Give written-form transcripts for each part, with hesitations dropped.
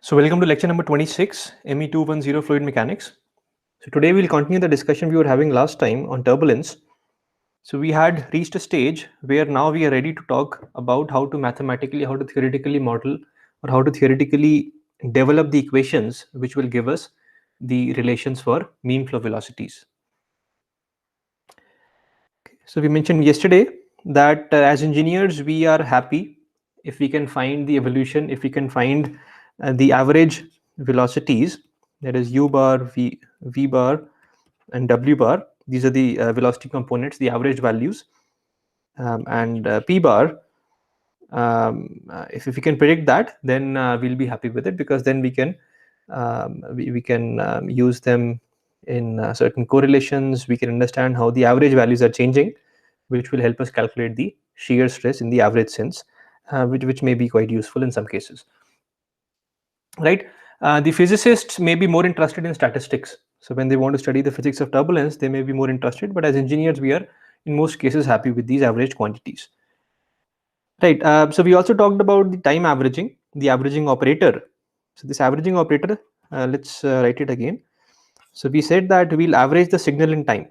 So welcome to lecture number 26, ME210 Fluid Mechanics. So today we'll continue the discussion we were having last time on turbulence. So we had reached a stage where now we are ready to talk about how to mathematically, how to theoretically model, or how to theoretically develop the equations which will give us the relations for mean flow velocities. So we mentioned yesterday that as engineers we are happy if we can find the evolution, if we can find the average velocities, that is u bar, v bar and w bar. These are the velocity components, the average values, and p bar. If we can predict that, then we'll be happy with it, because then we can use them in certain correlations. We can understand how the average values are changing, which will help us calculate the shear stress in the average sense, which may be quite useful in some cases. Right? The physicists may be more interested in statistics. So when they want to study the physics of turbulence, they may be more interested. But as engineers, we are in most cases happy with these average quantities. Right. So we also talked about the time averaging, the averaging operator. So this averaging operator, let's write it again. So we said that we'll average the signal in time.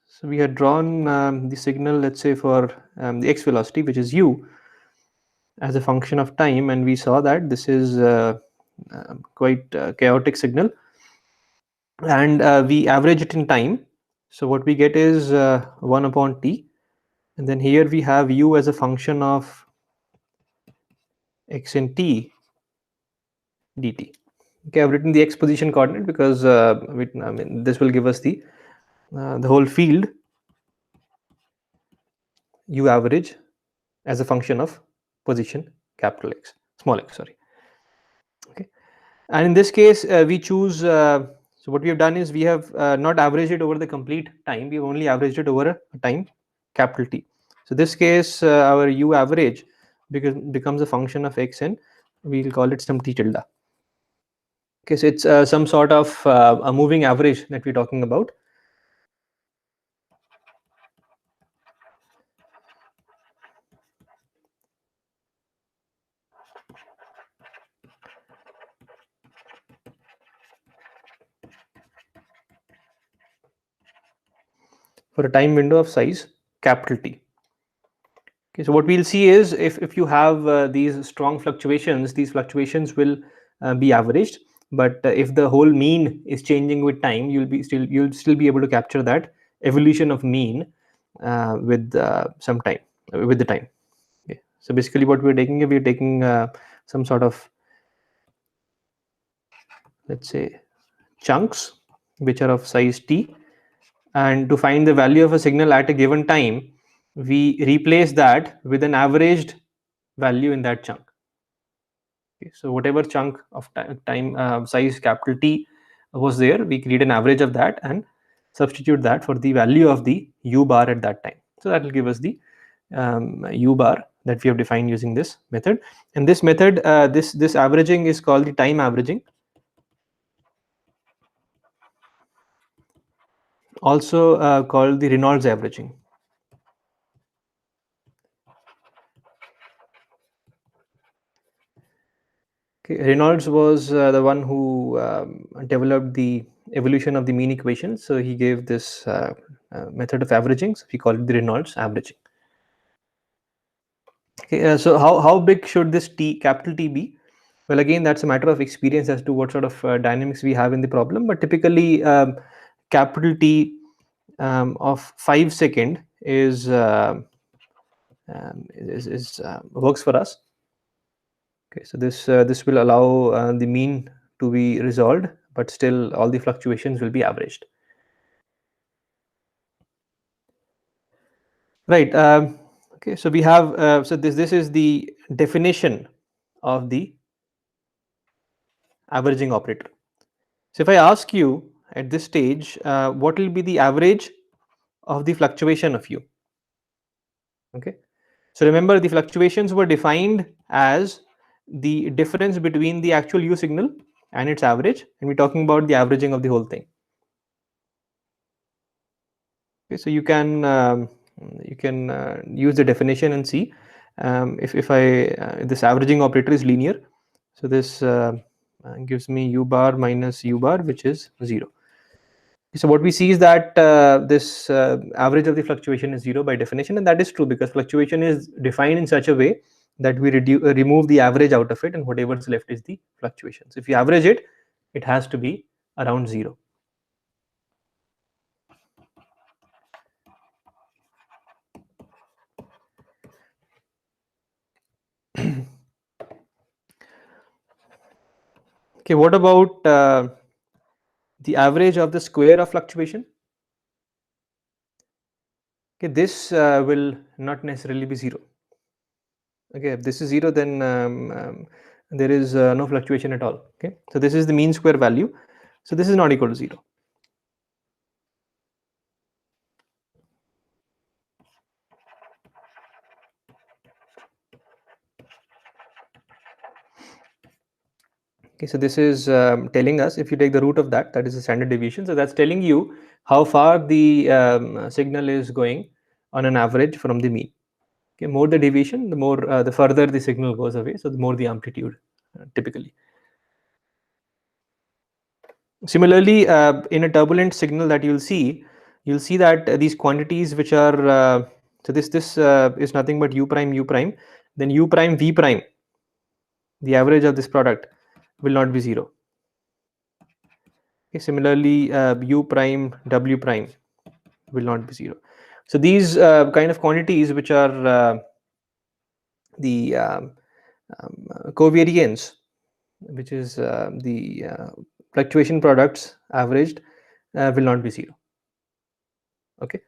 So we had drawn the signal, let's say for the x velocity, which is u, as a function of time, and we saw that this is quite chaotic signal, and we average it in time. So what we get is 1 upon t, and then here we have u as a function of x in t dt. Okay, I've written the x position coordinate because this will give us the whole field u average as a function of position capital X, small x, sorry. Okay, and in this case we choose. So what we have done is we have not averaged it over the complete time. We've only averaged it over a time capital T. So this case our u average becomes a function of x, and we'll call it some t tilde. Okay, so it's some sort of a moving average that we're talking about. For a time window of size capital T. Okay, so what we'll see is if you have these strong fluctuations, these fluctuations will be averaged. But if the whole mean is changing with time, you'll still be able to capture that evolution of mean with some time, with the time. Okay. So basically, what we're taking some sort of, let's say, chunks which are of size t, and to find the value of a signal at a given time, we replace that with an averaged value in that chunk. Okay, so whatever chunk of time size capital T was there, we create an average of that and substitute that for the value of the u bar at that time. So that will give us the u bar that we have defined using this method. And this method, this averaging is called the time averaging, also called the Reynolds averaging. Okay, Reynolds was the one who developed the evolution of the mean equation. So he gave this method of averaging. So we call it the Reynolds averaging. Okay, so how big should this capital T be? Well, again, that's a matter of experience as to what sort of dynamics we have in the problem. But typically, capital T of 5 second is works for us. Okay, so this will allow the mean to be resolved, but still all the fluctuations will be averaged. Right. Okay, so we have so this is the definition of the averaging operator. So if I ask you at this stage, what will be the average of the fluctuation of u? Okay. So remember, the fluctuations were defined as the difference between the actual u signal and its average, and we're talking about the averaging of the whole thing. Okay, so you can You can use the definition and see if this averaging operator is linear. So this gives me u bar minus u bar, which is 0. So what we see is that this average of the fluctuation is 0 by definition, and that is true because fluctuation is defined in such a way that we remove the average out of it, and whatever is left is the fluctuation. So if you average it, it has to be around 0. Okay, what about the average of the square of fluctuation? Okay, this will not necessarily be 0. Okay, if this is 0, then there is no fluctuation at all. Okay, so this is the mean square value. So this is not equal to 0. Okay, so this is telling us, if you take the root of that, that is the standard deviation. So that's telling you how far the signal is going on an average from the mean. Okay, more the deviation, the more the further the signal goes away. So the more the amplitude typically. Similarly, in a turbulent signal that you'll see that these quantities which are so this is nothing but u prime, then u prime v prime, the average of this product will not be 0. Okay, similarly, u prime w prime will not be 0. So these kind of quantities which are the covariance, which is the fluctuation products averaged, will not be 0. Okay,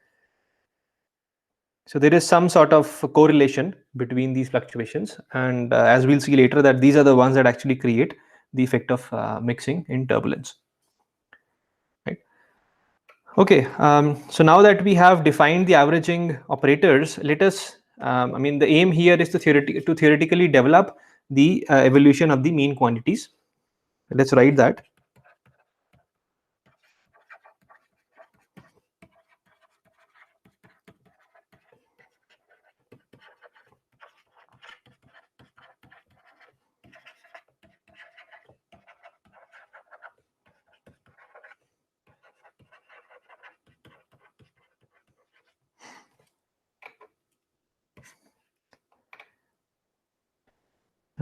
so there is some sort of correlation between these fluctuations, and as we'll see later, that these are the ones that actually create the effect of mixing in turbulence. Right. Okay, so now that we have defined the averaging operators, let us I mean, the aim here is to theoretically develop the evolution of the mean quantities. Let's write that.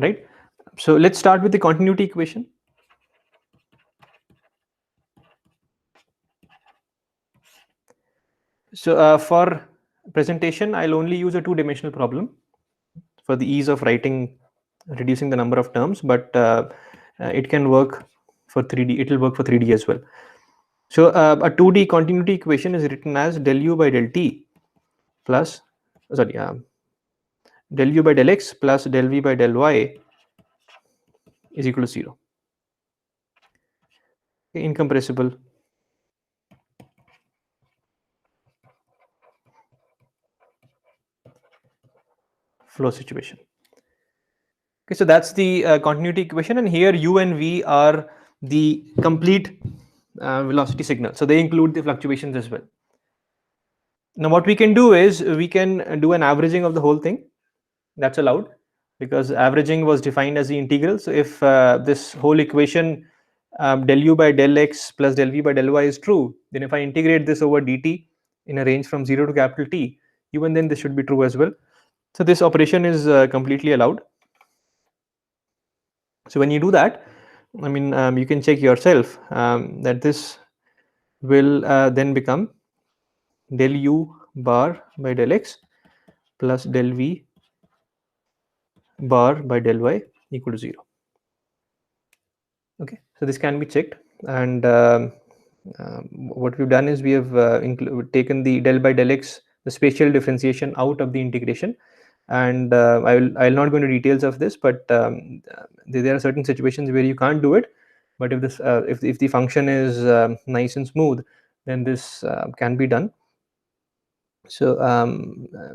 Right. So let's start with the continuity equation. So for presentation, I'll only use a two-dimensional problem for the ease of writing, reducing the number of terms, but it can work for 3D. It will work for 3D as well. So a 2D continuity equation is written as del u by del t plus, sorry, del u by del x plus del v by del y is equal to 0. Incompressible flow situation. Okay, so that's the continuity equation, and here u and v are the complete velocity signal. So they include the fluctuations as well. Now what we can do is we can do an averaging of the whole thing. That's allowed because averaging was defined as the integral. So if this whole equation del u by del x plus del v by del y is true, then if I integrate this over dt in a range from 0 to capital T, even then this should be true as well. So this operation is completely allowed. So when you do that, I mean, you can check yourself that this will then become del u bar by del x plus del v bar by del y equal to 0. Okay, so this can be checked, and what we've done is we have taken the del by del x, the spatial differentiation, out of the integration, and I'll not go into details of this, but there are certain situations where you can't do it. But if this if the function is nice and smooth, then this can be done. So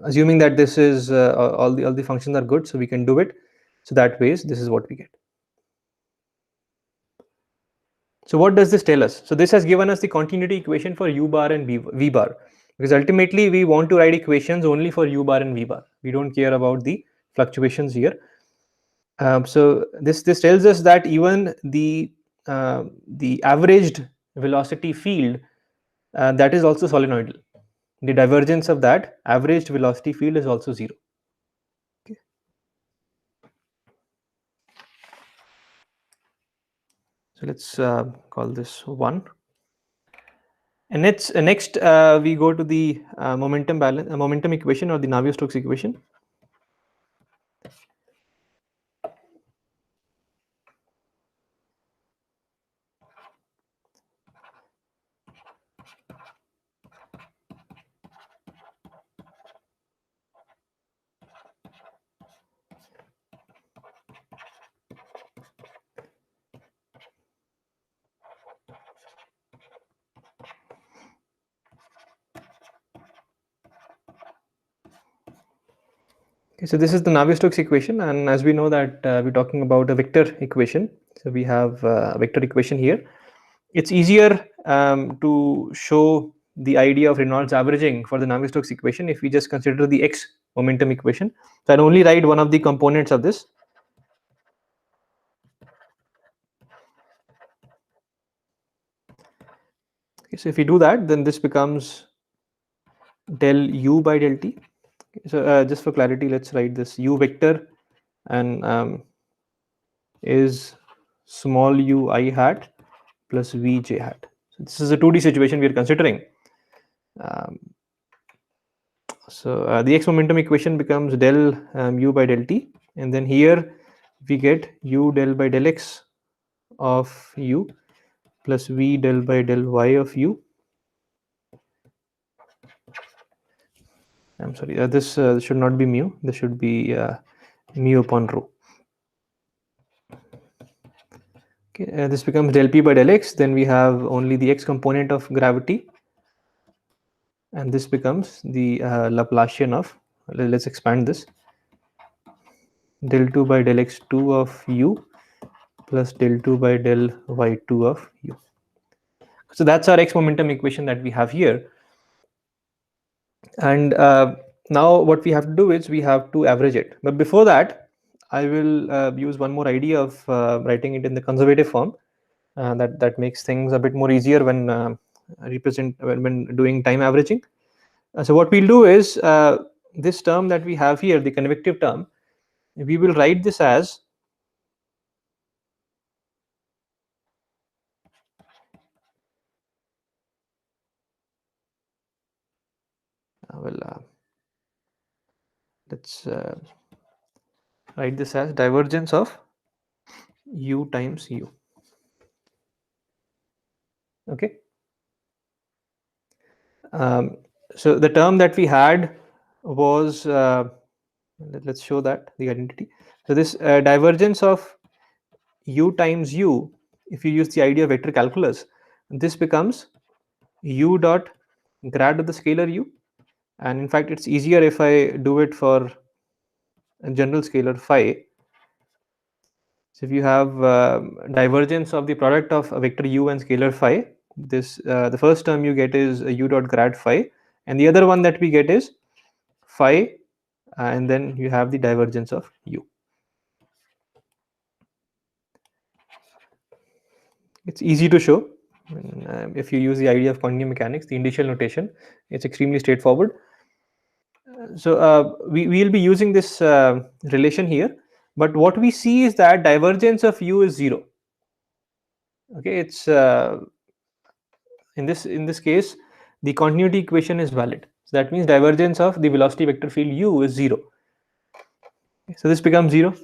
assuming that this is all the functions are good, so we can do it. So that ways, this is what we get. So what does this tell us? So this has given us the continuity equation for u bar and v bar. because ultimately we want to write equations only for u bar and v bar. We don't care about the fluctuations here. So this tells us that even the averaged velocity field that is also solenoidal. The divergence of that averaged velocity field is also zero. Okay. So let's call this 1. And next we go to the momentum equation, or the Navier-Stokes equation. Okay, so this is the Navier-Stokes equation, and as we know that we're talking about a vector equation, so we have a vector equation here. It's easier to show the idea of Reynolds averaging for the Navier-Stokes equation if we just consider the x momentum equation. So I'll only write one of the components of this. Okay, so if we do that, then this becomes del u by del t. Okay, so just for clarity, let's write this u vector and is small u I hat plus v j hat. So this is a 2D situation we are considering. So the x momentum equation becomes del u by del t, and then here we get u del by del x of u plus v del by del y of u. I'm sorry, this should not be mu, this should be mu upon rho. Okay, this becomes del p by del x, then we have only the x component of gravity, and this becomes the Laplacian of, let's expand this, del 2 by del x2 of u plus del 2 by del y2 of u. So that's our x momentum equation that we have here. And now what we have to do is we have to average it. But before that, I will use one more idea of writing it in the conservative form. That makes things a bit more easier when when doing time averaging. So what we'll do is this term that we have here, the convective term, we will write this as let's write this as divergence of u times u. Okay. So the term that we had was let's show that the identity. So this divergence of u times u, if you use the idea of vector calculus, this becomes u dot grad of the scalar u, and in fact it's easier if I do it for a general scalar phi. So if you have divergence of the product of a vector u and scalar phi, this the first term you get is u dot grad phi, and the other one that we get is phi, and then you have the divergence of u. It's easy to show. If you use the idea of quantum mechanics, the initial notation, it's extremely straightforward. So we will be using this relation here, but what we see is that divergence of u is 0. Okay, it's in this case the continuity equation is valid. So that means divergence of the velocity vector field u is 0. Okay, so this becomes 0.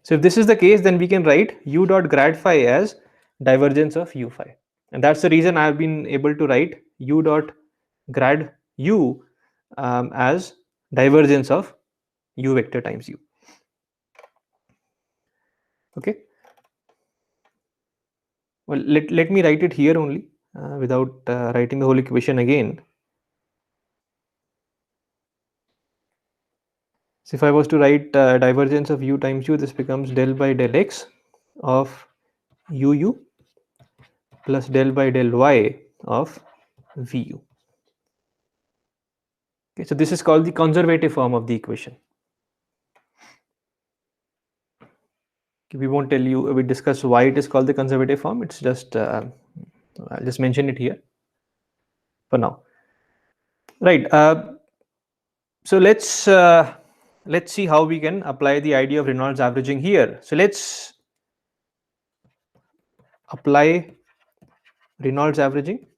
So if this is the case, then we can write u dot grad phi as divergence of u phi, and that's the reason I have been able to write u dot grad u as divergence of u vector times u. Okay. Well, let me write it here only without writing the whole equation again. So if I was to write divergence of u times u, this becomes del by del x of u. plus del by del y of Vu. Okay, so this is called the conservative form of the equation. We won't tell you, we discuss why it is called the conservative form. It's just I'll just mention it here for now. Right. So let's see how we can apply the idea of Reynolds averaging here. So let's apply Reynolds averaging.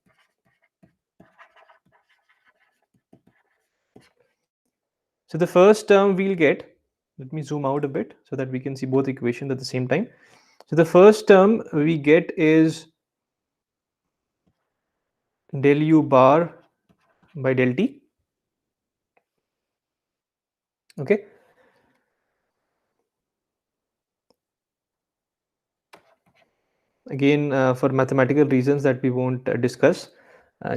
So the first term we'll get, let me zoom out a bit so that we can see both equations at the same time. So the first term we get is del u bar by del t. Okay. Again, for mathematical reasons that we won't discuss,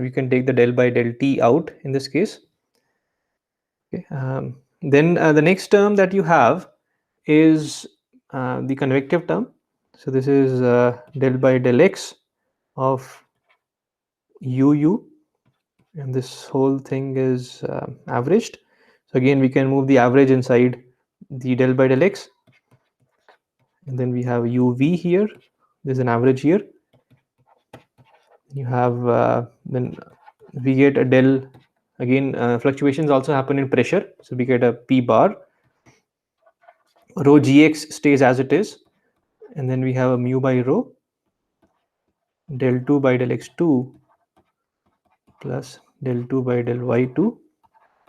you can take the del by del t out in this case. Okay. Then the next term that you have is the convective term. So this is del by del x of uu, and this whole thing is averaged. So again, we can move the average inside the del by del x, and then we have uv here. There's an average here. You have then we get a del. Again, fluctuations also happen in pressure, so we get a p bar. Rho gx stays as it is, and then we have a mu by rho del 2 by del x2 plus del 2 by del y2,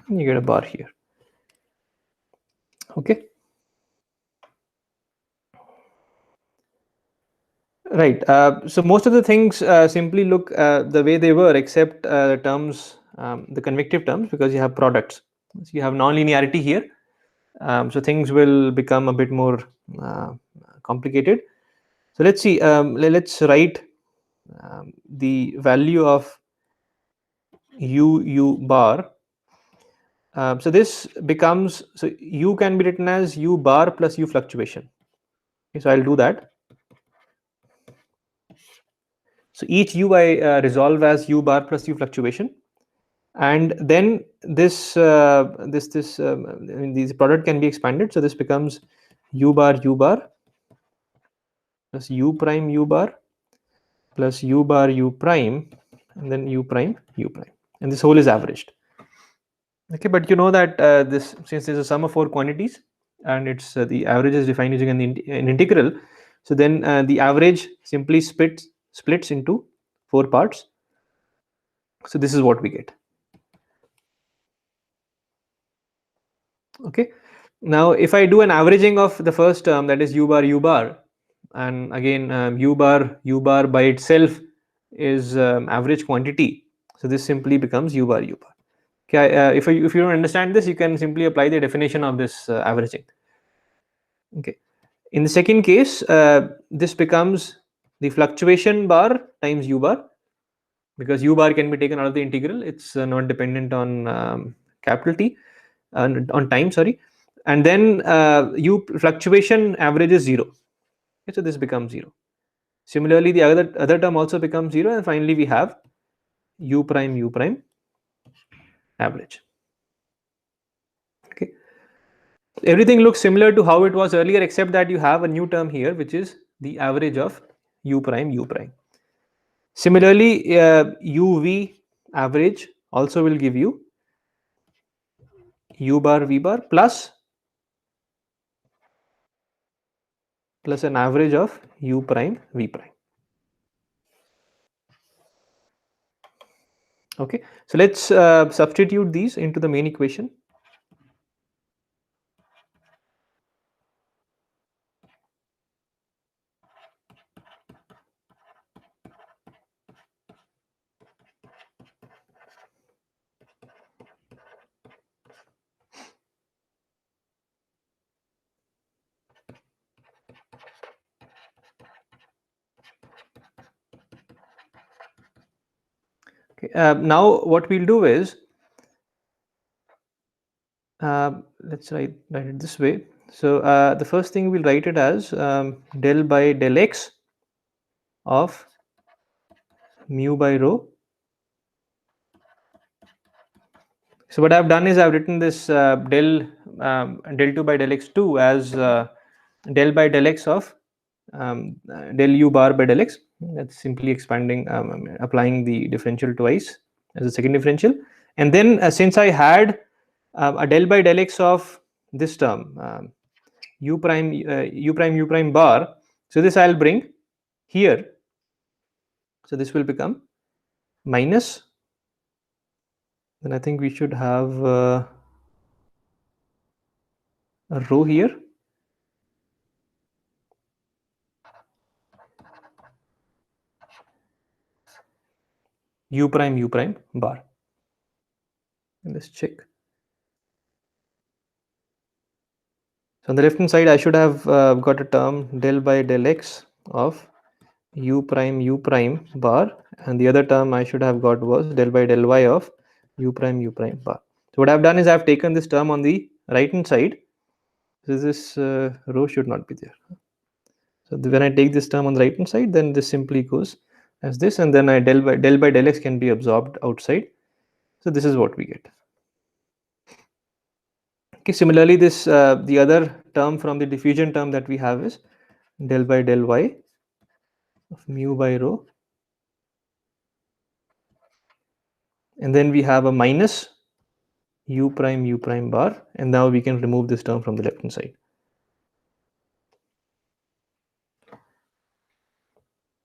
and you get a bar here. Okay. Right. So most of the things simply look the way they were, except the terms, the convective terms, because you have products. So you have non-linearity here. So things will become a bit more complicated. So let's see. Let's write the value of u bar. So this becomes, so u can be written as u bar plus u fluctuation. Okay, so I'll do that. So each u I resolve as u bar plus u fluctuation, and then this this product can be expanded. So this becomes u bar plus u bar plus u bar u prime, and then u prime, and this whole is averaged. Okay, but you know that this, since there's a sum of four quantities and it's the average is defined using an integral, so then the average simply splits into four parts. So this is what we get. Okay, now if I do an averaging of the first term, that is u bar, and again u bar by itself is average quantity, so this simply becomes u bar. Okay, if you don't understand this, you can simply apply the definition of this averaging. Okay, in the second case, this becomes the fluctuation bar times u bar, because u bar can be taken out of the integral. It's not dependent on capital T, on time, sorry. And then u fluctuation average is 0. Okay, so this becomes 0. Similarly, the other term also becomes 0, and finally we have u prime average. Okay, everything looks similar to how it was earlier, except that you have a new term here, which is the average of u prime. Similarly, uv average also will give you u bar v bar plus an average of u prime v prime. Okay, so let's substitute these into the main equation. Okay, now what we'll do is, let's write it this way. So the first thing we'll write it as del by del x of mu by rho. So what I've done is I've written this del 2 by del x2 as del by del x of del u bar by del x. That's simply expanding, applying the differential twice as a second differential. And then since I had a del by del x of this term, u prime u prime bar, so this I'll bring here. So this will become minus, then I think we should have a rho here. U prime bar. And let's check. So on the left hand side, I should have got a term del by del x of u prime bar, and the other term I should have got was del by del y of u prime bar. So what I've done is I've taken this term on the right hand side. So this rho should not be there. So when I take this term on the right hand side, then this simply goes as this, and then I del by del x can be absorbed outside. So this is what we get. Okay, similarly, this the other term from the diffusion term that we have is del by del y of mu by rho, and then we have a minus u prime bar, and now we can remove this term from the left hand side.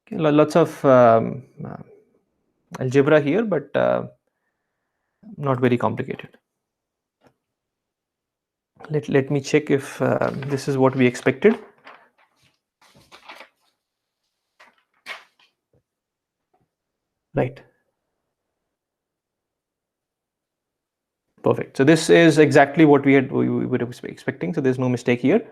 Okay, lots of algebra here, but not very complicated. Let me check if this is what we expected. Right. Perfect. So this is exactly what we were expecting. So there's no mistake here.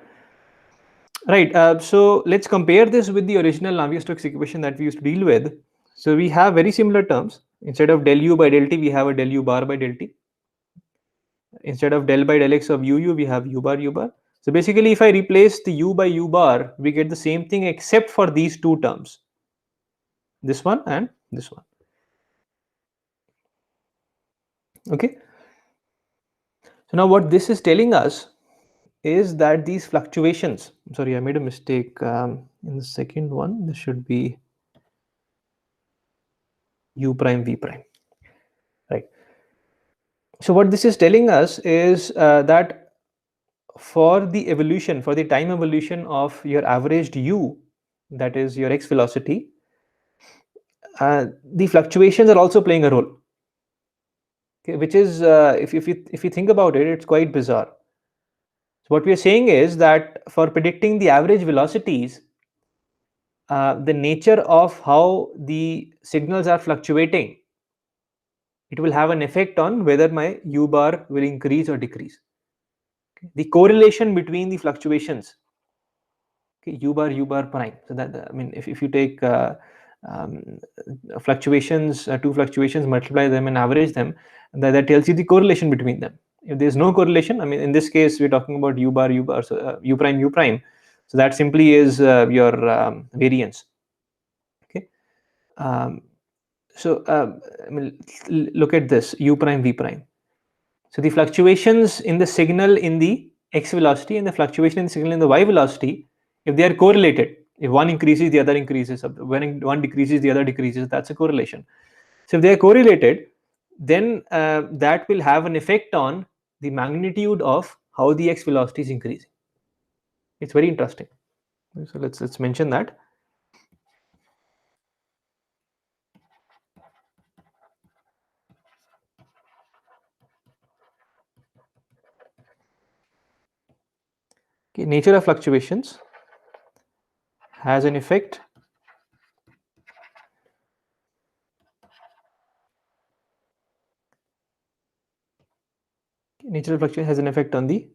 Right. So let's compare this with the original Navier-Stokes equation that we used to deal with. So we have very similar terms. Instead of del u by del t, we have a del u bar by del t. Instead of del by del x of u, we have u bar u bar. So basically, if I replace the u by u bar, we get the same thing except for these two terms, this one and this one. Okay. So now what this is telling us is that these fluctuations, sorry, I made a mistake in the second one. This should be u prime v prime, right? So what this is telling us is that for the evolution, for the time evolution of your averaged u, that is your x velocity, the fluctuations are also playing a role. Okay, which is if you think about it, it's quite bizarre. So what we are saying is that for predicting the average velocities, the nature of how the signals are fluctuating, it will have an effect on whether my u bar will increase or decrease. Okay. The correlation between the fluctuations, okay, u bar prime. So that, I mean, if you take fluctuations, two fluctuations, multiply them and average them, that tells you the correlation between them. If there's no correlation, I mean, in this case, we're talking about u bar, so u prime. So that simply is your variance. Okay. So I mean, look at this u prime v prime. So the fluctuations in the signal in the x velocity and the fluctuation in the signal in the y velocity, if they are correlated, if one increases, the other increases. When one decreases, the other decreases. That's a correlation. So if they are correlated, then that will have an effect on the magnitude of how the x velocity is increasing. It's very interesting. So let's mention that. Okay, nature of fluctuations has an effect nature of fluctuation has an effect on the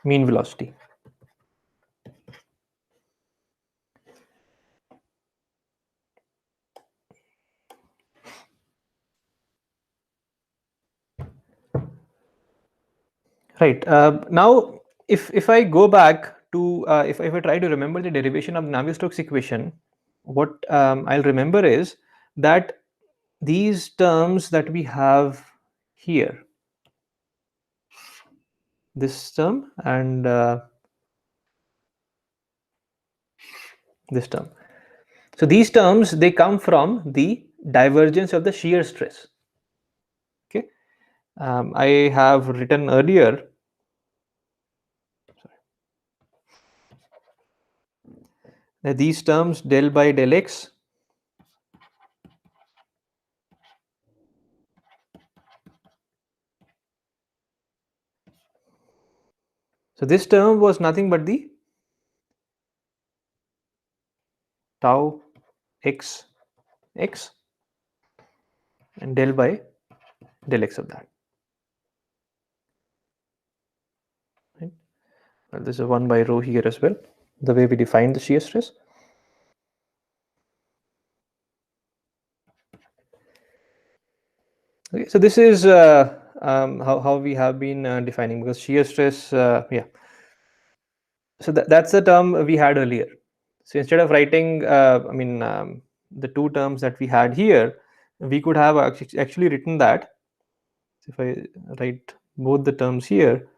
mean velocity. Right. Now, if I go back to if I try to remember the derivation of the Navier-Stokes equation, what I'll remember is that these terms that we have here, this term and this term. So these terms, they come from the divergence of the shear stress. Okay, I have written earlier. That these terms del by del x so this term was nothing but the tau x x and del by del x of that. Right? Well, there's a 1 by rho here as well, the way we define the shear stress. Okay, so this is how we have been defining, because shear stress, yeah. So that's the term we had earlier. So instead of writing, the two terms that we had here, we could have actually written that. So if I write both the terms here,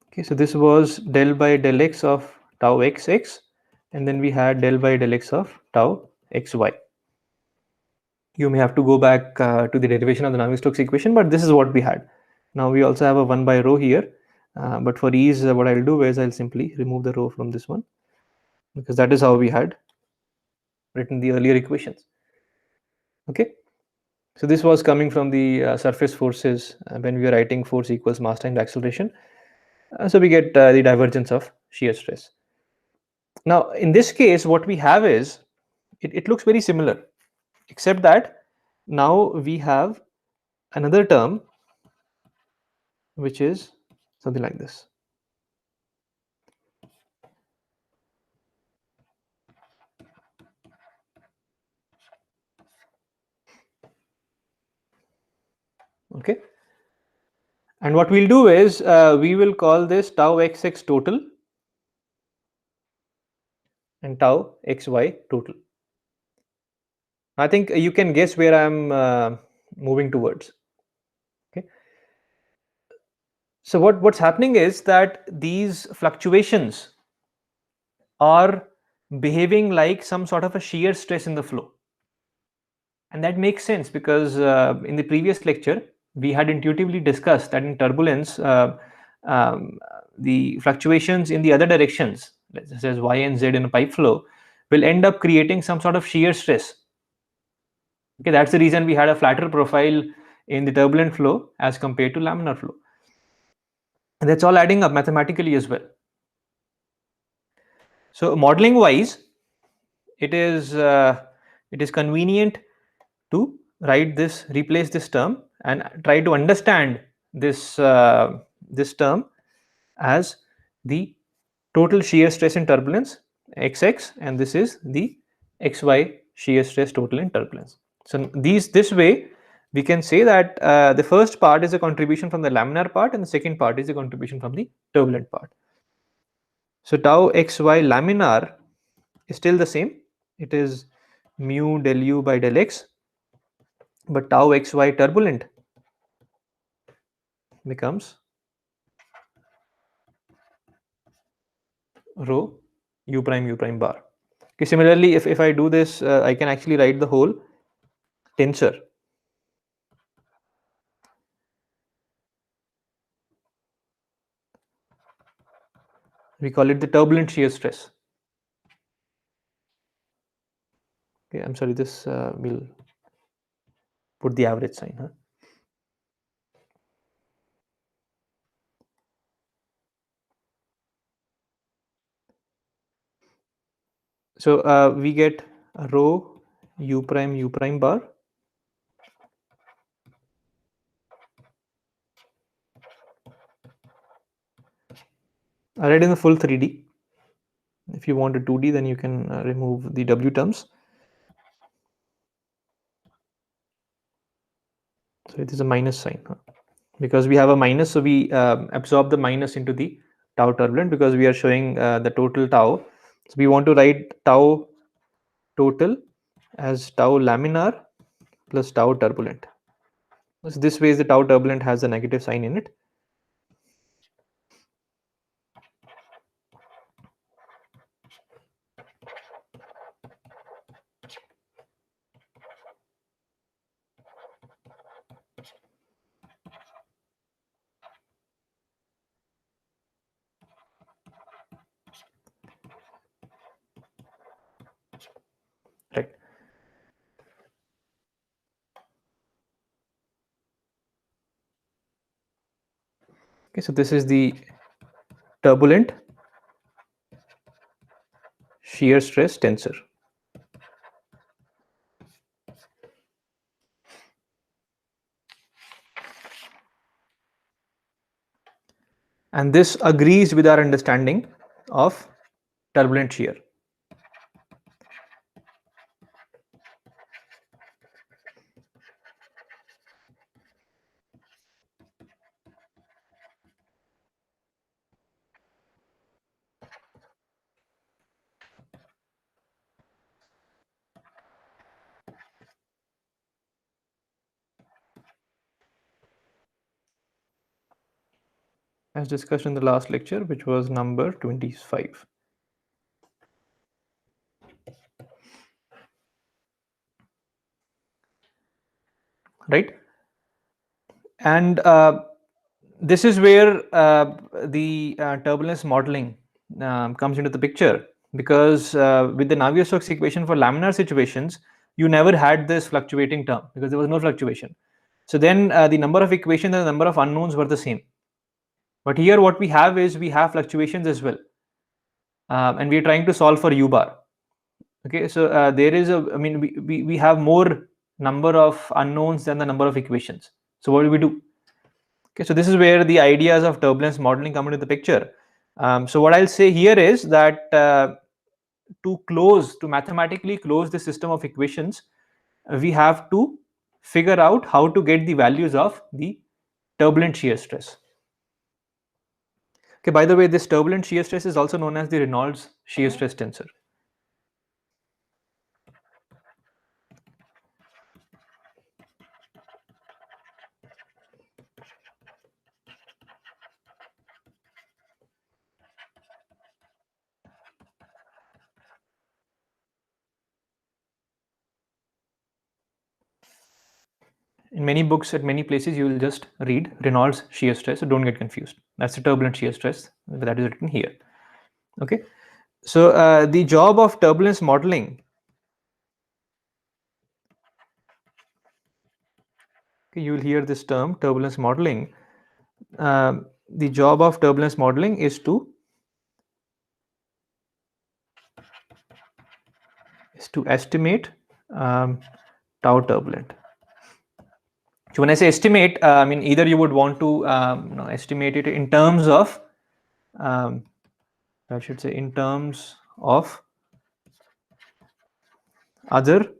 okay, so this was del by del x of tau xx, and then we had del by del x of tau xy. You may have to go back to the derivation of the Navier-Stokes equation, but this is what we had. Now we also have a 1 by rho here, but for ease, what I'll do is I'll simply remove the rho from this one, because that is how we had written the earlier equations. Okay, so this was coming from the surface forces when we were writing force equals mass times acceleration. So we get the divergence of shear stress. Now in this case, what we have is, it looks very similar, except that now we have another term which is something like this. Okay, and what we'll do is we will call this tau xx total and tau xy total. I think you can guess where I'm moving towards. Okay, so what's happening is that these fluctuations are behaving like some sort of a shear stress in the flow, and that makes sense because in the previous lecture we had intuitively discussed that in turbulence um, the fluctuations in the other directions, such as y and z in a pipe flow, will end up creating some sort of shear stress. Okay, that's the reason we had a flatter profile in the turbulent flow as compared to laminar flow, and that's all adding up mathematically as well. So modeling wise, it is convenient to replace this term and try to understand this term as the total shear stress in turbulence xx, and this is the xy shear stress total in turbulence. So this way we can say that the first part is a contribution from the laminar part and the second part is a contribution from the turbulent part. So tau xy laminar is still the same, it is mu del u by del x, but tau xy turbulent becomes rho u prime bar. Okay, similarly, if I do this, I can actually write the whole tensor. We call it the turbulent shear stress. Okay, I'm sorry, this will put the average sign. Huh? So we get rho u prime bar. I read in the full 3D. If you want a 2D, then you can remove the W terms. So it is a minus sign. Huh? because we have a minus, so we absorb the minus into the tau turbulent because we are showing the total tau. So we want to write tau total as tau laminar plus tau turbulent. So this way the tau turbulent has a negative sign in it. Right. Okay, so this is the turbulent shear stress tensor. And this agrees with our understanding of turbulent shear. As discussed in the last lecture, which was number 25. Right. And this is where the turbulence modeling comes into the picture, because with the Navier-Stokes equation for laminar situations, you never had this fluctuating term because there was no fluctuation. So then the number of equations and the number of unknowns were the same. But here what we have is we have fluctuations as well, and we are trying to solve for u bar. Okay, so there is a, I mean, we have more number of unknowns than the number of equations. So what do we do? Okay, so this is where the ideas of turbulence modeling come into the picture. So what I'll say here is that to mathematically close the system of equations, we have to figure out how to get the values of the turbulent shear stress. Okay, by the way, this turbulent shear stress is also known as the Reynolds shear stress tensor. In many books at many places, you will just read Reynolds shear stress, so don't get confused. That's the turbulent shear stress that is written here. Okay, so the job of turbulence modeling, okay, you will hear this term turbulence modeling. The job of turbulence modeling is to estimate tau turbulent. So when I say estimate, I mean either you would want to estimate it in terms of, I should say, in terms of other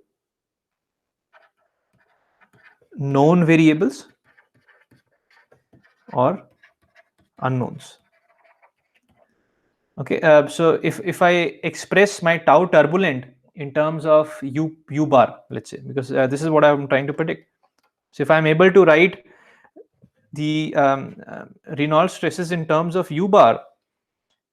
known variables or unknowns. Okay, so if I express my tau turbulent in terms of u bar, let's say, because this is what I'm trying to predict. So if I'm able to write the Reynolds stresses in terms of u bar,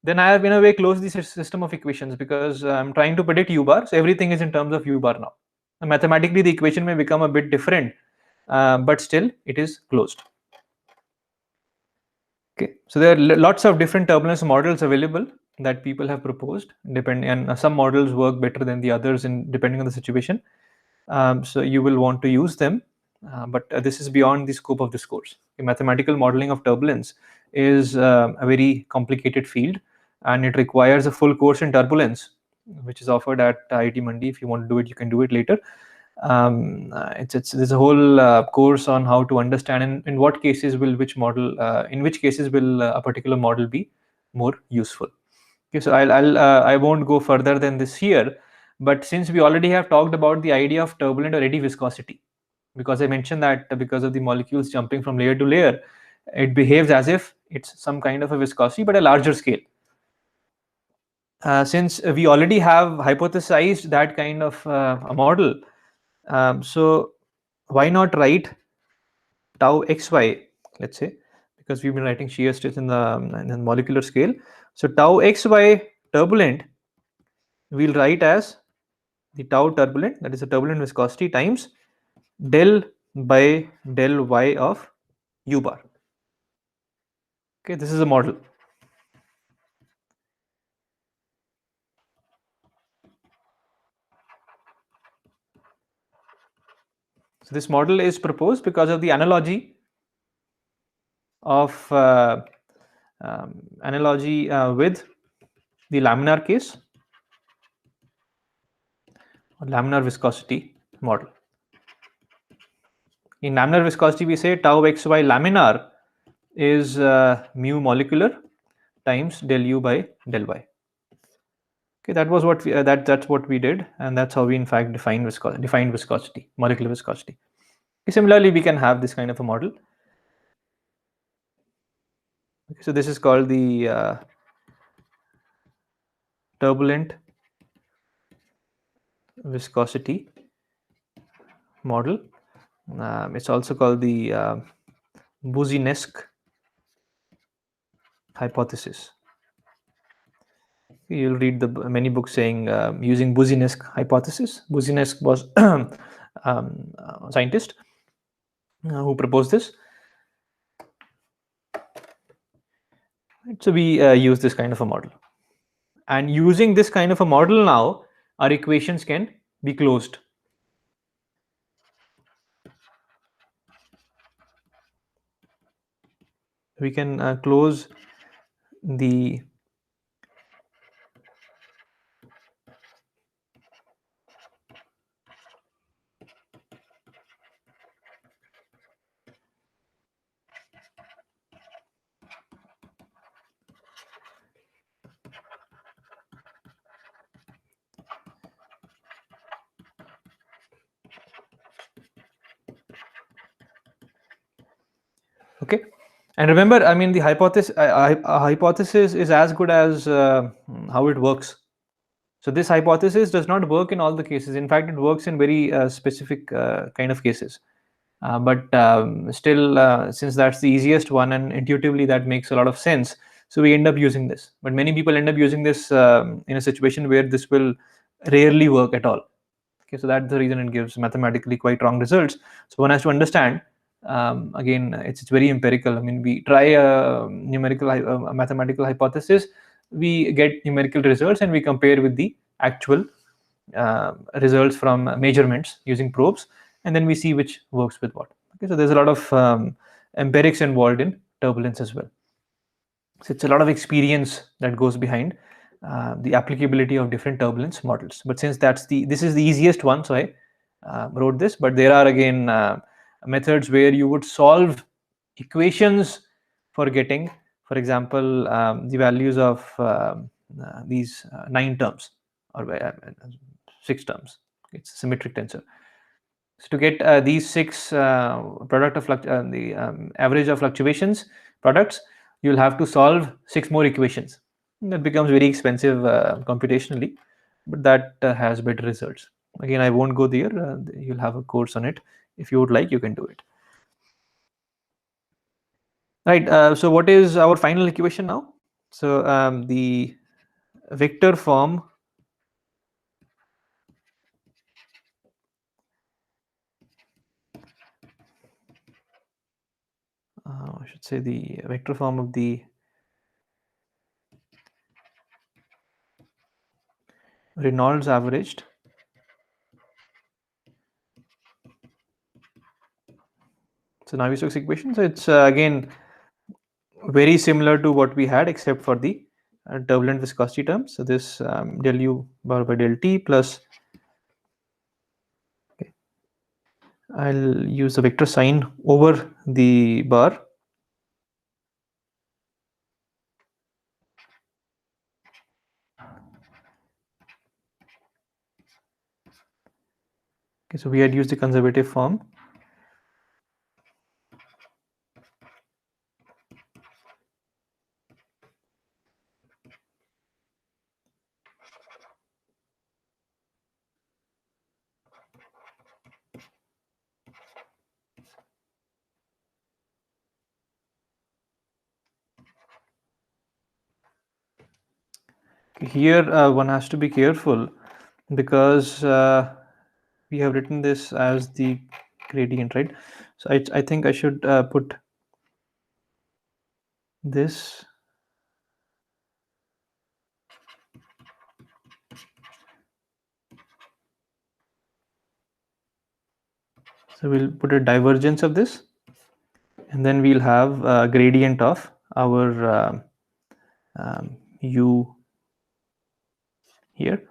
then I have in a way closed the system of equations, because I'm trying to predict u bar, so everything is in terms of u bar now. And mathematically, the equation may become a bit different, but still it is closed. Okay, so there are lots of different turbulence models available that people have proposed, depending, and some models work better than the others in depending on the situation. So you will want to use them, but this is beyond the scope of this course. The mathematical modeling of turbulence is a very complicated field, and it requires a full course in turbulence, which is offered at IIT Mandi. If you want to do it, you can do it later. There's a whole course on how to understand in what cases will which model, in which cases will a particular model be more useful. Okay, so I won't go further than this here, but since we already have talked about the idea of turbulent or eddy viscosity, because I mentioned that because of the molecules jumping from layer to layer, it behaves as if it's some kind of a viscosity but a larger scale. Since we already have hypothesized that kind of a model, so why not write tau xy, let's say, because we've been writing shear stress in the molecular scale. So tau xy turbulent we'll write as the tau turbulent, that is the turbulent viscosity, times del by del y of u bar. Okay, this is a model. So this model is proposed because of the analogy of with the laminar case or laminar viscosity model. In laminar viscosity, we say tau xy laminar is mu molecular times del u by del y. Okay, that was what we, that's what we did, and that's how we in fact defined viscosity, molecular viscosity. Okay, similarly, we can have this kind of a model. Okay, so this is called the turbulent viscosity model. It's also called the Boussinesq hypothesis. You'll read the many books saying using Boussinesq hypothesis. Boussinesq was a scientist who proposed this. So we use this kind of a model, and using this kind of a model now, our equations can be closed. We can close the okay. And remember, I mean, the hypothesis is as good as how it works. So this hypothesis does not work in all the cases. In fact, it works in very specific kind of cases. But still, since that's the easiest one and intuitively that makes a lot of sense, so we end up using this. But many people end up using this in a situation where this will rarely work at all. Okay, so that's the reason it gives mathematically quite wrong results. So one has to understand. Again, it's very empirical. I mean, we try a a mathematical hypothesis, we get numerical results, and we compare with the actual results from measurements using probes, and then we see which works with what. Okay, so there's a lot of empirics involved in turbulence as well. So it's a lot of experience that goes behind the applicability of different turbulence models. But since this is the easiest one, so I wrote this. But there are again methods where you would solve equations for getting, for example, the values of these 9 terms or 6 terms. It's a symmetric tensor. So to get these 6 product of the average of fluctuations products, you'll have to solve 6 more equations. That becomes very expensive computationally, but that has better results. Again, I won't go there. You'll have a course on it. If you would like, you can do it. Right. So what is our final equation now? So the vector form I should say the vector form of the Reynolds averaged so Navier-Stokes equation. So it's again very similar to what we had, except for the turbulent viscosity term. So this del u bar by del t plus, okay, I'll use the vector sign over the bar. Okay, so we had used the conservative form. Here one has to be careful because we have written this as the gradient, right? So I think I should put this. So we'll put a divergence of this, and then we'll have a gradient of our u here.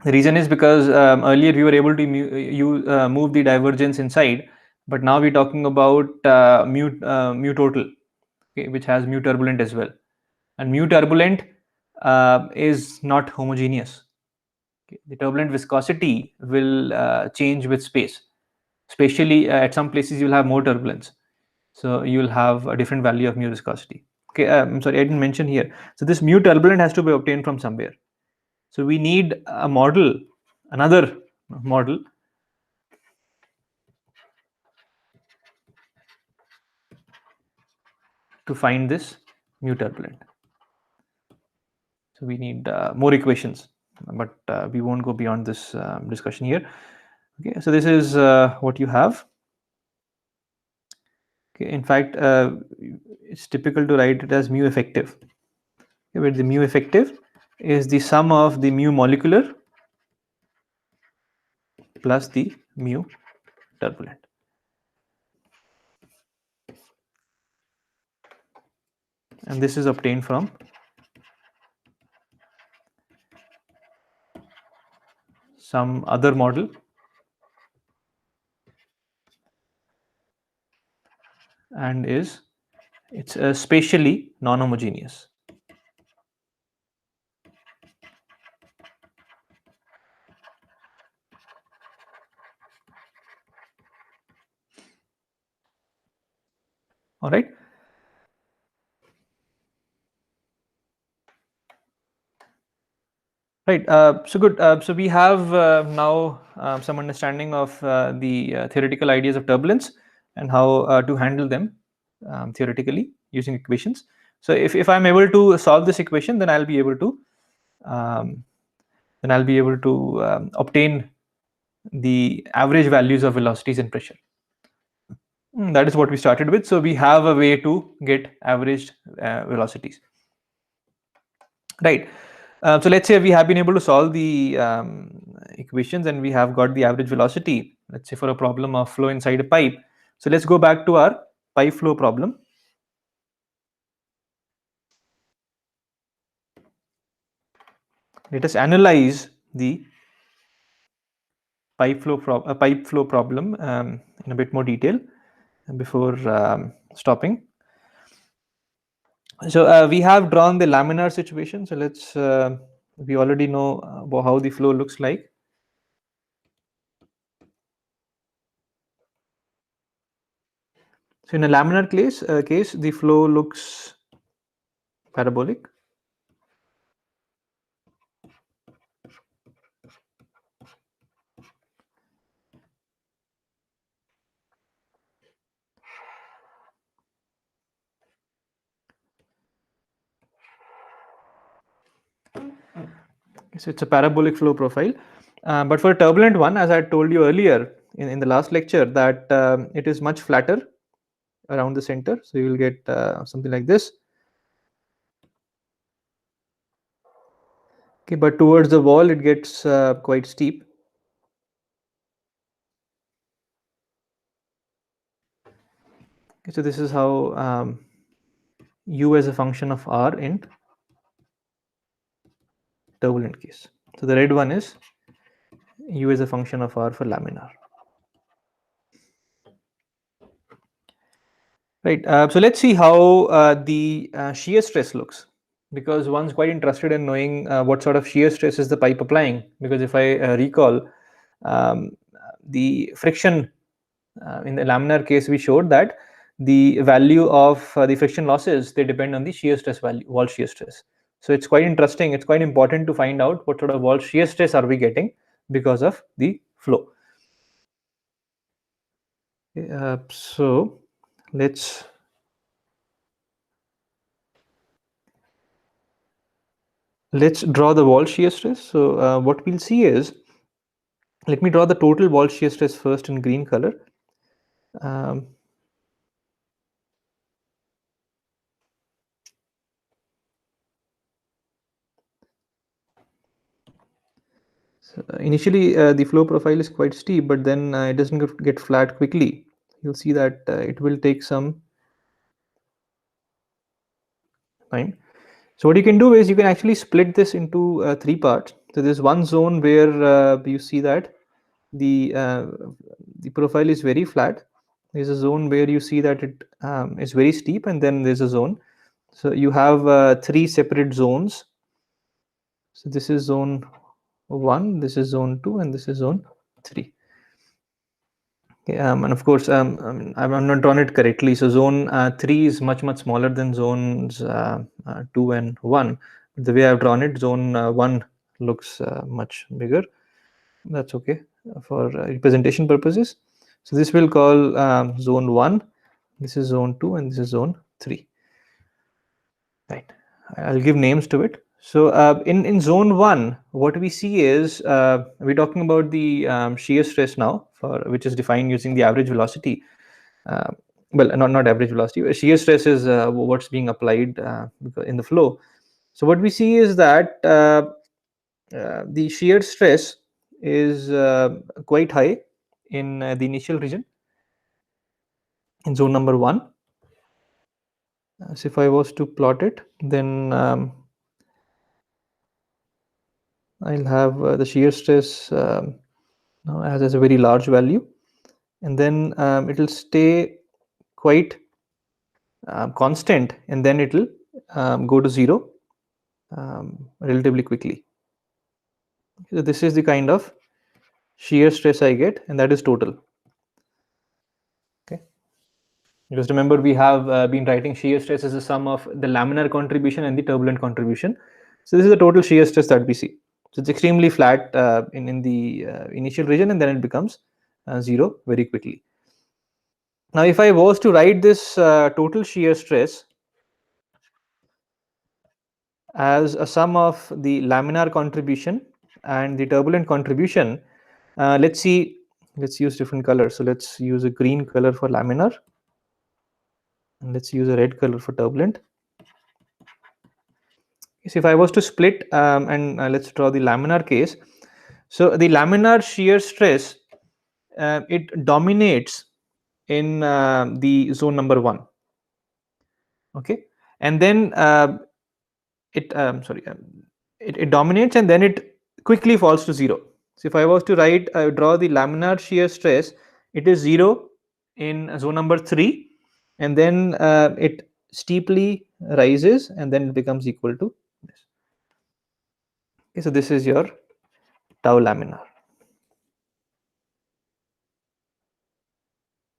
The reason is because earlier we were able to move the divergence inside, but now we're talking about mu total, okay, which has mu turbulent as well, and mu turbulent is not homogeneous. Okay. The turbulent viscosity will change with space. Spatially, at some places you'll have more turbulence, so you'll have a different value of mu viscosity. Okay, I'm sorry, I didn't mention here. So this mu turbulent has to be obtained from somewhere. So we need a model, another model to find this mu turbulent. So we need more equations, but we won't go beyond this discussion here. Okay, so this is what you have. Okay, in fact, it's typical to write it as mu effective. Okay, where the mu effective is the sum of the mu molecular plus the mu turbulent. And this is obtained from some other model, and it's spatially non-homogeneous. All right. Right. So good. So we have now some understanding of the theoretical ideas of turbulence and how to handle them theoretically using equations. So if I'm able to solve this equation, then I'll be able to obtain the average values of velocities and pressure. That is what we started with. So we have a way to get averaged velocities. Right. So let's say we have been able to solve the equations and we have got the average velocity, let's say for a problem of flow inside a pipe. So let's go back to our pipe flow problem. Let us analyze the pipe flow problem in a bit more detail before stopping. So we have drawn the laminar situation. So let's we already know how the flow looks like. So in a laminar case, the flow looks parabolic. So it's a parabolic flow profile. But for a turbulent one, as I told you earlier in the last lecture, that it is much flatter around the center. So you will get something like this. Okay, but towards the wall, it gets quite steep. Okay, so this is how u as a function of r in turbulent case. So the red one is u as a function of r for laminar. Right. So let's see how the shear stress looks, because one's quite interested in knowing what sort of shear stress is the pipe applying. Because if I recall, um, the friction in the laminar case, we showed that the value of the friction losses, they depend on the shear stress value, wall shear stress. So it's quite interesting. It's quite important to find out what sort of wall shear stress are we getting because of the flow. So let's Let's draw the wall shear stress. So what we'll see is, let me draw the total wall shear stress first in green color. Um, so initially, the flow profile is quite steep, but then it doesn't get flat quickly. You'll see that it will take some time. So what you can do is you can actually split this into three parts. So there's one zone where you see that the uh, the profile is very flat. There's a zone where you see that it is very steep, and then there's a zone. So you have three separate zones. So this is zone 1, this is zone 2, and this is zone 3. Okay, and of course, I'm not drawn it correctly. So zone 3 is much smaller than zones 2 and 1. The way I've drawn it, zone 1 looks much bigger. That's okay for representation purposes. So this will call zone 1. This is zone 2, and this is zone 3. Right. I'll give names to it. So in zone 1, what we see is we're talking about the shear stress now, for which is defined using the average velocity. Uh, well, not average velocity. Shear stress is what's being applied in the flow. So what we see is that the shear stress is quite high in the initial region, in zone number 1. So if I was to plot it, then I'll have the shear stress now as a very large value, and then it will stay quite constant, and then it will go to 0 relatively quickly. So this is the kind of shear stress I get, and that is total. Okay, because remember, we have been writing shear stress as a sum of the laminar contribution and the turbulent contribution. So this is the total shear stress that we see. So it's extremely flat in the initial region, and then it becomes 0 very quickly. Now, if I was to write this total shear stress as a sum of the laminar contribution and the turbulent contribution, let's use different colors. So let's use a green color for laminar, and let's use a red color for turbulent. So if I was to split and let's draw the laminar case. So the laminar shear stress, it dominates in the zone number 1. Okay, and then it dominates, and then it quickly falls to 0. So if I was to draw the laminar shear stress, it is 0 in zone number 3, and then it steeply rises, and then it becomes equal to this. Okay, so this is your tau laminar,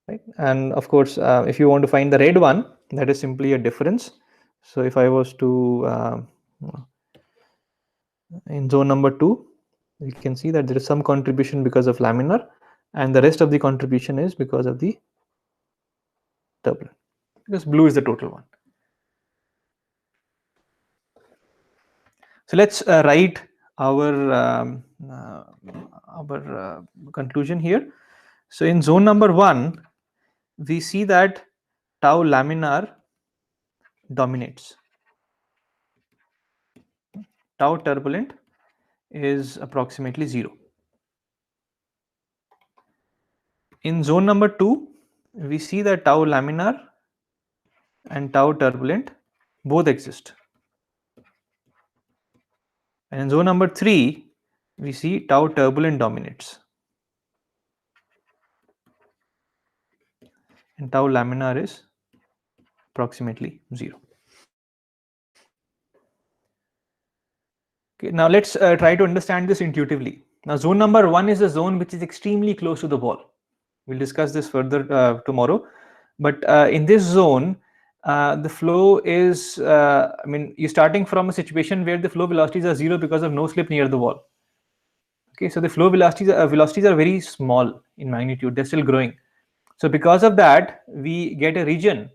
right? And of course, if you want to find the red one, that is simply a difference. So if I was to in zone number 2, you can see that there is some contribution because of laminar, and the rest of the contribution is because of the turbulent, because blue is the total one. So let's write our conclusion here. So in zone number 1, we see that tau laminar dominates. Tau turbulent is approximately 0. In zone number 2, we see that tau laminar and tau turbulent both exist. And in zone number 3, we see tau turbulent dominates, and tau laminar is approximately 0. Okay, now let's try to understand this intuitively. Now, zone number 1 is a zone which is extremely close to the wall. We'll discuss this further tomorrow. But in this zone, the flow is, you're starting from a situation where the flow velocities are 0 because of no slip near the wall. Okay, so the flow velocities are very small in magnitude, they're still growing. So because of that, we get a region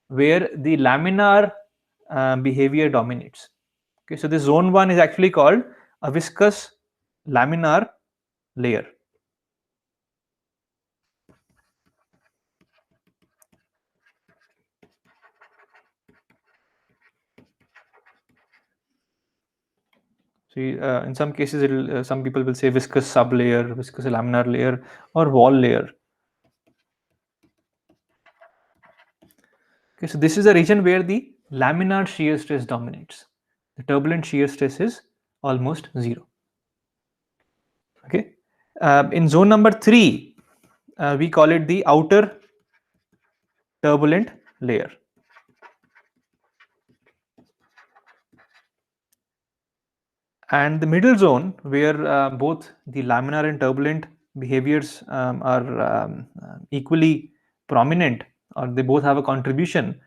where the laminar behavior dominates. Okay, so this zone 1 is actually called a viscous laminar layer. See, in some cases, some people will say viscous sublayer, viscous laminar layer, or wall layer. Okay, so this is a region where the laminar shear stress dominates. The turbulent shear stress is almost zero. Okay, in zone number 3, we call it the outer turbulent layer. And the middle zone, where both the laminar and turbulent behaviors are equally prominent, or they both have a contribution,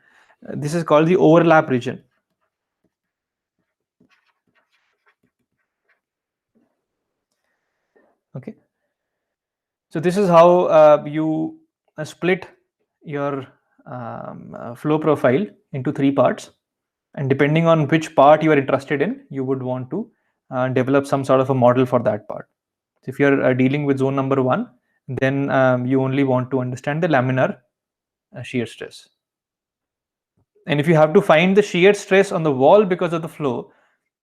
this is called the overlap region. Okay, so this is how you split your flow profile into 3 parts, and depending on which part you are interested in, you would want to develop some sort of a model for that part. So if you're dealing with zone number 1, then you only want to understand the laminar shear stress. And if you have to find the shear stress on the wall because of the flow,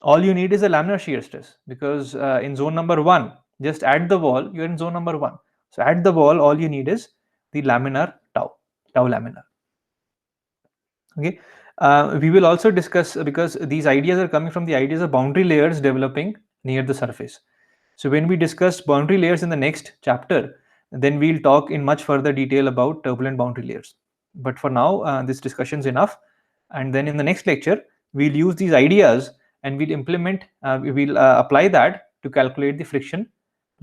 all you need is a laminar shear stress, because in zone number 1, just at the wall, you're in zone number 1. So at the wall, all you need is the laminar tau laminar. Okay, we will also discuss, because these ideas are coming from the ideas of boundary layers developing near the surface. So when we discuss boundary layers in the next chapter, then we'll talk in much further detail about turbulent boundary layers. But for now, this discussion is enough. And then in the next lecture, we'll use these ideas and we'll implement, we'll apply that to calculate the friction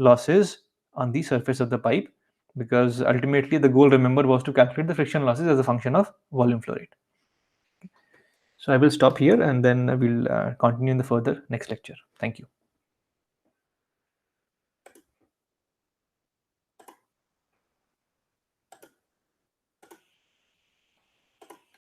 losses on the surface of the pipe, because ultimately the goal, remember, was to calculate the friction losses as a function of volume flow rate. So I will stop here, and then we'll continue in the further next lecture. Thank you.